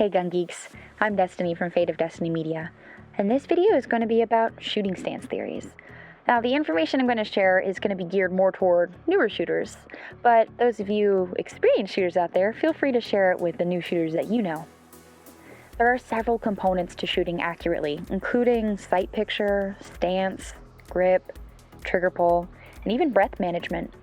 Hey gun geeks, I'm Destinee from FateofDestinee Media, and this video is going to be about shooting stance theories. Now, the information I'm going to share is going to be geared more toward newer shooters, but those of you experienced shooters out there, feel free to share it with the new shooters that you know. There are several components to shooting accurately, including sight picture, stance, grip, trigger pull, and even breath management.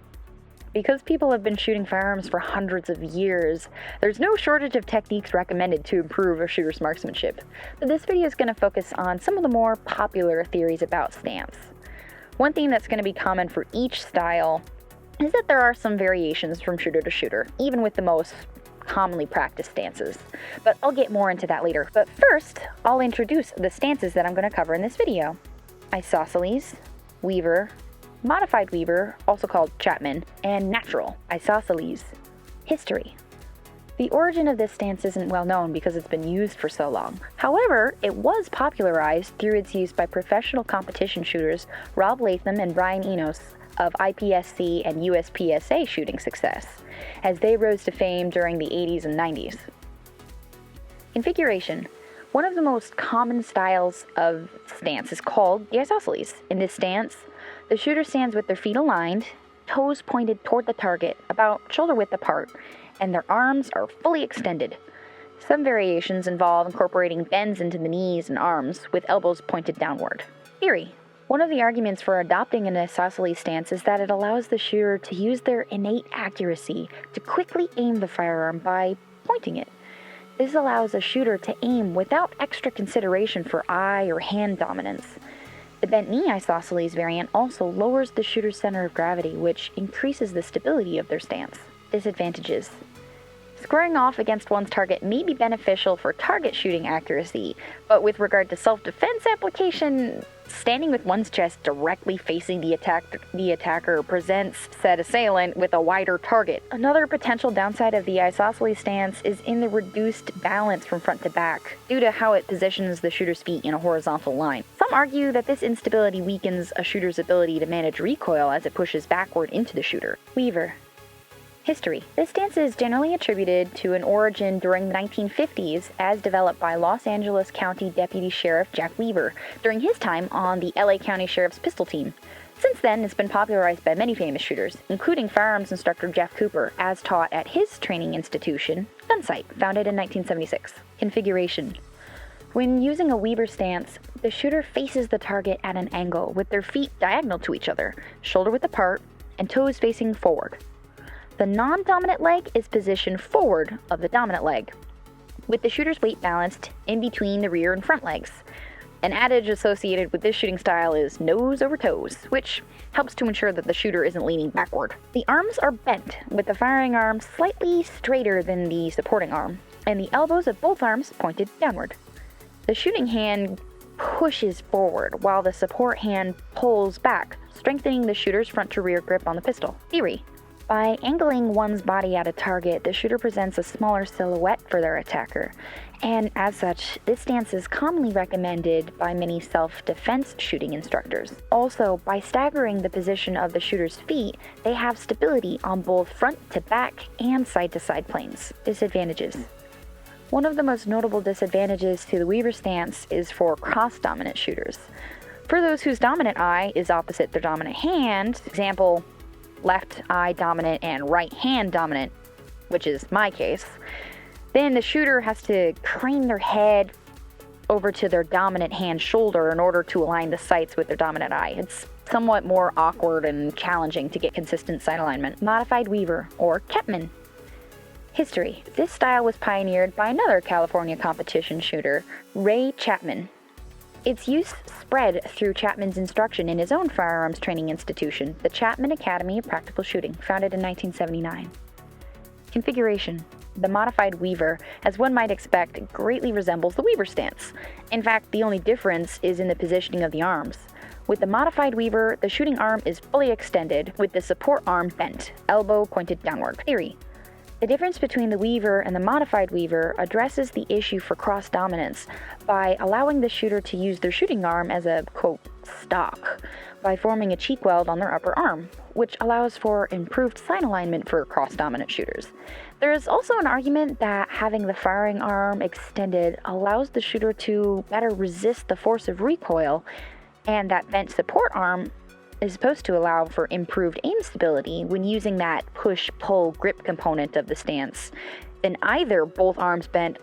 Because people have been shooting firearms for hundreds of years, there's no shortage of techniques recommended to improve a shooter's marksmanship. But this video is going to focus on some of the more popular theories about stance. One thing that's going to be common for each style is that there are some variations from shooter to shooter, even with the most commonly practiced stances. But I'll get more into that later. But first, I'll introduce the stances that I'm going to cover in this video. Isosceles, Weaver, Modified Weaver, also called Champan, and Natural, Isosceles. History. The origin of this stance isn't well known because it's been used for so long. However, it was popularized through its use by professional competition shooters Rob Latham and Brian Enos of IPSC and USPSA shooting success, as they rose to fame during the 80s and 90s. Configuration. One of the most common styles of stance is called the Isosceles. In this stance, the shooter stands with their feet aligned, toes pointed toward the target, about shoulder width apart, and their arms are fully extended. Some variations involve incorporating bends into the knees and arms, with elbows pointed downward. Theory. One of the arguments for adopting an isosceles stance is that it allows the shooter to use their innate accuracy to quickly aim the firearm by pointing it. This allows a shooter to aim without extra consideration for eye or hand dominance. The bent knee isosceles variant also lowers the shooter's center of gravity, which increases the stability of their stance. Disadvantages. Squaring off against one's target may be beneficial for target shooting accuracy, but with regard to self-defense application, standing with one's chest directly facing the attacker presents said assailant with a wider target. Another potential downside of the isosceles stance is in the reduced balance from front to back, due to how it positions the shooter's feet in a horizontal line. Some argue that this instability weakens a shooter's ability to manage recoil as it pushes backward into the shooter. Weaver. History. This stance is generally attributed to an origin during the 1950s as developed by Los Angeles County Deputy Sheriff Jack Weaver during his time on the LA County Sheriff's pistol team. Since then, it's been popularized by many famous shooters, including firearms instructor Jeff Cooper, as taught at his training institution, Gunsight, founded in 1976. Configuration. When using a Weaver stance, the shooter faces the target at an angle with their feet diagonal to each other, shoulder width apart, and toes facing forward. The non-dominant leg is positioned forward of the dominant leg, with the shooter's weight balanced in between the rear and front legs. An adage associated with this shooting style is nose over toes, which helps to ensure that the shooter isn't leaning backward. The arms are bent, with the firing arm slightly straighter than the supporting arm, and the elbows of both arms pointed downward. The shooting hand pushes forward, while the support hand pulls back, strengthening the shooter's front to rear grip on the pistol. Theory. By angling one's body at a target, the shooter presents a smaller silhouette for their attacker, and as such, this stance is commonly recommended by many self-defense shooting instructors. Also, by staggering the position of the shooter's feet, they have stability on both front to back and side to side planes. Disadvantages. One of the most notable disadvantages to the Weaver stance is for cross-dominant shooters. For those whose dominant eye is opposite their dominant hand, example, left eye dominant and right hand dominant, which is my case, then the shooter has to crane their head over to their dominant hand shoulder in order to align the sights with their dominant eye. It's somewhat more awkward and challenging to get consistent sight alignment. Modified Weaver, or Champan. History. This style was pioneered by another California competition shooter, Ray Champan. Its use spread through Chapman's instruction in his own firearms training institution, the Chapman Academy of Practical Shooting, founded in 1979. Configuration. The Modified Weaver, as one might expect, greatly resembles the Weaver stance. In fact, the only difference is in the positioning of the arms. With the Modified Weaver, the shooting arm is fully extended, with the support arm bent, elbow pointed downward. Theory. The difference between the Weaver and the modified Weaver addresses the issue for cross-dominance by allowing the shooter to use their shooting arm as a, quote, stock, by forming a cheek weld on their upper arm, which allows for improved sight alignment for cross-dominant shooters. There is also an argument that having the firing arm extended allows the shooter to better resist the force of recoil, and that bent support arm is supposed to allow for improved aim stability when using that push-pull grip component of the stance than either both arms bent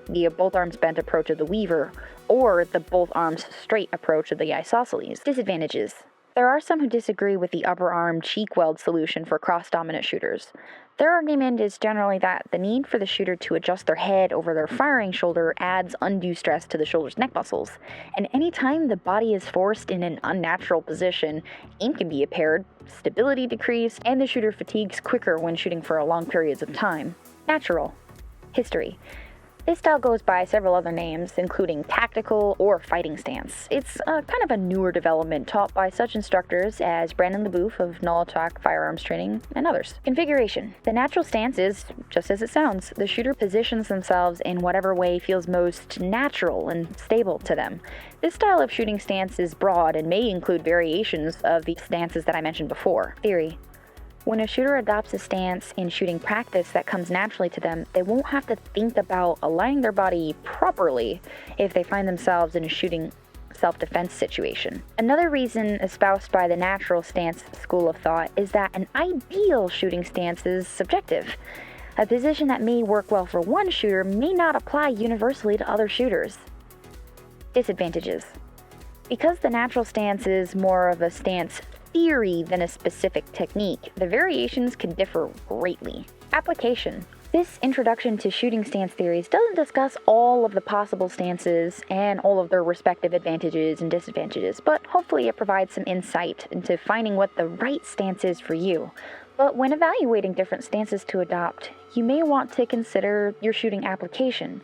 approach of the Weaver or the both arms straight approach of the Isosceles. Disadvantages. There are some who disagree with the upper arm cheek weld solution for cross-dominant shooters. Their argument is generally that the need for the shooter to adjust their head over their firing shoulder adds undue stress to the shoulder's neck muscles, and anytime the body is forced in an unnatural position, aim can be impaired, stability decreased, and the shooter fatigues quicker when shooting for long periods of time. Natural. History. This style goes by several other names, including tactical or fighting stance. It's kind of a newer development taught by such instructors as Brandon LeBoeuf of Nollotalk Firearms Training and others. Configuration. The natural stance is, just as it sounds, the shooter positions themselves in whatever way feels most natural and stable to them. This style of shooting stance is broad and may include variations of the stances that I mentioned before. Theory. When a shooter adopts a stance in shooting practice that comes naturally to them, they won't have to think about aligning their body properly if they find themselves in a shooting self-defense situation. Another reason espoused by the natural stance school of thought is that an ideal shooting stance is subjective. A position that may work well for one shooter may not apply universally to other shooters. Disadvantages. Because the natural stance is more of a stance theory than a specific technique, the variations can differ greatly. Application. This introduction to shooting stance theories doesn't discuss all of the possible stances and all of their respective advantages and disadvantages, but hopefully it provides some insight into finding what the right stance is for you. But when evaluating different stances to adopt, you may want to consider your shooting application.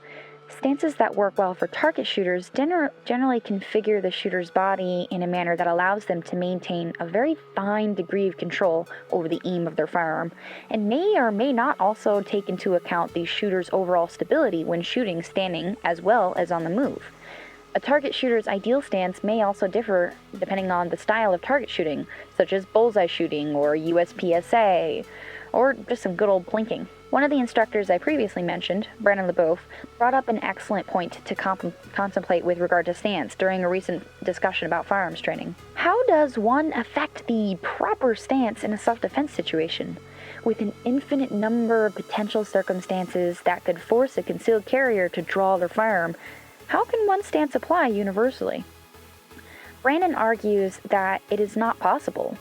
Stances that work well for target shooters generally configure the shooter's body in a manner that allows them to maintain a very fine degree of control over the aim of their firearm, and may or may not also take into account the shooter's overall stability when shooting standing as well as on the move. A target shooter's ideal stance may also differ depending on the style of target shooting, such as bullseye shooting or USPSA, or just some good old plinking. One of the instructors I previously mentioned, Brandon LeBoeuf, brought up an excellent point to contemplate with regard to stance during a recent discussion about firearms training. How does one affect the proper stance in a self-defense situation? With an infinite number of potential circumstances that could force a concealed carrier to draw their firearm, how can one stance apply universally? Brandon argues that it is not possible.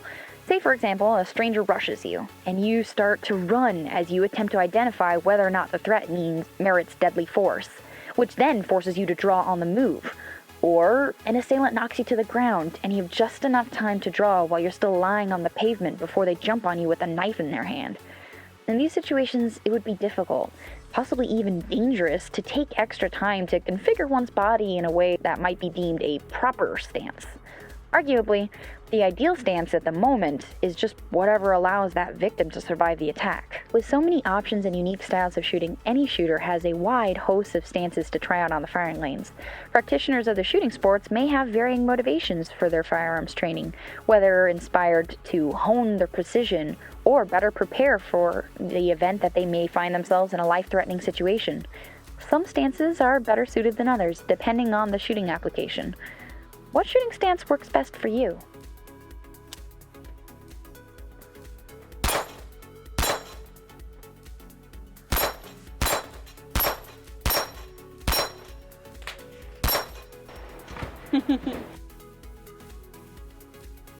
Say, for example, a stranger rushes you, and you start to run as you attempt to identify whether or not the threat merits deadly force, which then forces you to draw on the move. Or an assailant knocks you to the ground, and you have just enough time to draw while you're still lying on the pavement before they jump on you with a knife in their hand. In these situations, it would be difficult, possibly even dangerous, to take extra time to configure one's body in a way that might be deemed a proper stance. Arguably, the ideal stance at the moment is just whatever allows that victim to survive the attack. With so many options and unique styles of shooting, any shooter has a wide host of stances to try out on the firing lanes. Practitioners of the shooting sports may have varying motivations for their firearms training, whether inspired to hone their precision or better prepare for the event that they may find themselves in a life-threatening situation. Some stances are better suited than others, depending on the shooting application. What shooting stance works best for you?